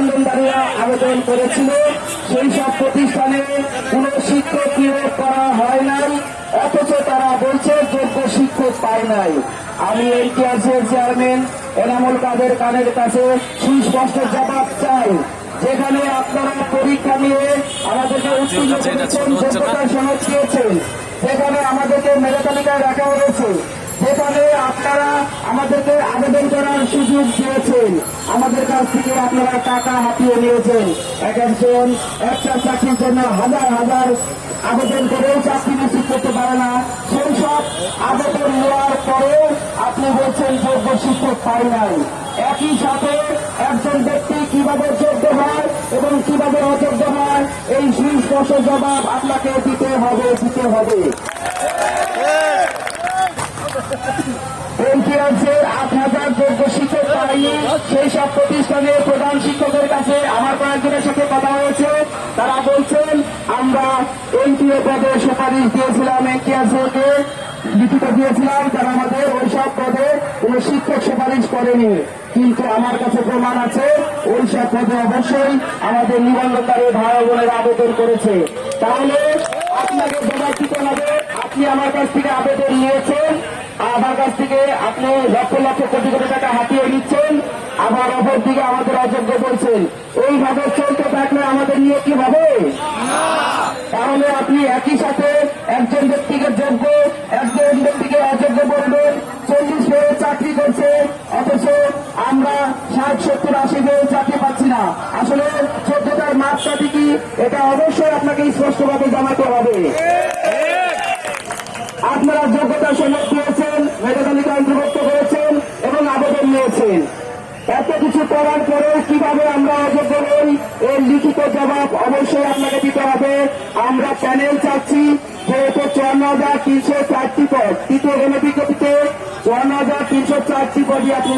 নিবন্ধনকারীরা আবেদন করেছিল সেই সব প্রতিষ্ঠানে কোন শিক্ষক নিয়োগ করা হয় নাই, অথচ তারা বলছে যোগ্য শিক্ষক পায় নাই। আমি এনটিআরসির চেয়ারম্যান এনামুল কাদের খানের কাছে সুস্পষ্ট জবাব চাই। যেখানে আপনারা পরীক্ষা নিয়ে আমাদেরকে উত্তীর্ণ করেছেন, যোগ্যতার সনদ দিয়েছেন, যেখানে আমাদেরকে মেধা তালিকায় রাখা হয়েছে, যেখানে আপনারা আমাদেরকে আবেদন করার সুযোগ দিয়েছেন, আমাদের কাছ থেকে আপনারা টাকা হাতিয়ে নিয়েছেন। একজন একটা চাকরির জন্য হাজার হাজার আবেদন করেও চাকরি নিশ্চিত করতে পারে না। সেই সব আবেদন নেওয়ার পরেও আপনি বলছেন যোগ্য শিক্ষক পাই নাই। একই সাথে একজন ব্যক্তি কিভাবে যোগ্য হয় এবং কিভাবে অযোগ্য হয় এই সুস্পষ্ট জবাব আপনাকে দিতে হবে। এনটিআরসির 8,000 যোগ্য শিক্ষক পায়নি, সেই সব প্রতিষ্ঠানের প্রধান শিক্ষকের কাছে আমার কয়েকজনের সাথে কথা হয়েছে। তারা বলছেন আমরা এনটিএ পদে সুপারিশ দিয়েছিলাম, এনটিআরসিকে লিখিত দিয়েছিলাম, তারা আমাদের ওই সব পদে কোন শিক্ষক সুপারিশ করেনি। কিন্তু আমার কাছে প্রমাণ আছে ওই সব পদে অবশ্যই আমাদের নিবন্ধনকারী ভাই বোনেরা আবেদন করেছে। তাহলে আপনাকে জবাব দিতে হবে, আপনি আমার কাছ থেকে আবেদন নিয়েছেন, আমার কাছ থেকে আপনি লক্ষ লক্ষ কোটি কোটি টাকা হাতিয়ে নিচ্ছেন, আবার অপর দিকে আমাদের অযোগ্য বলছেন। এইভাবে চলতে থাকলে আমাদের নিয়ে কি হবে? তাহলে আপনি একই সাথে একজন ব্যক্তিকে যোগ্য, একজন ব্যক্তিকে অযোগ্য বলবেন। 40 পেয়ে চাকরি করছে, অথচ আমরা 60, 70, 80 পেয়ে চাকরি পাচ্ছি না। আসলে যোগ্যতার মাপকাঠি কি, এটা অবশ্যই আপনাকে স্পষ্টভাবে জানাতে হবে। আপনারা যোগ্যতার সনদ দিয়েছেন, মেধা তালিকা অন্তর্ভুক্ত করেছেন এবং আবেদন নিয়েছেন। এত কিছু করার পরেও কিভাবে আমরা অযোগ্য হই, এর লিখিত জবাব অবশ্যই আপনাকে দিতে হবে। আমরা প্যানেল চাচ্ছি, যেহেতু 54,304টি পদ, তৃতীয় গণবিজ্ঞপ্তিতে 54,304টি পদই আপনি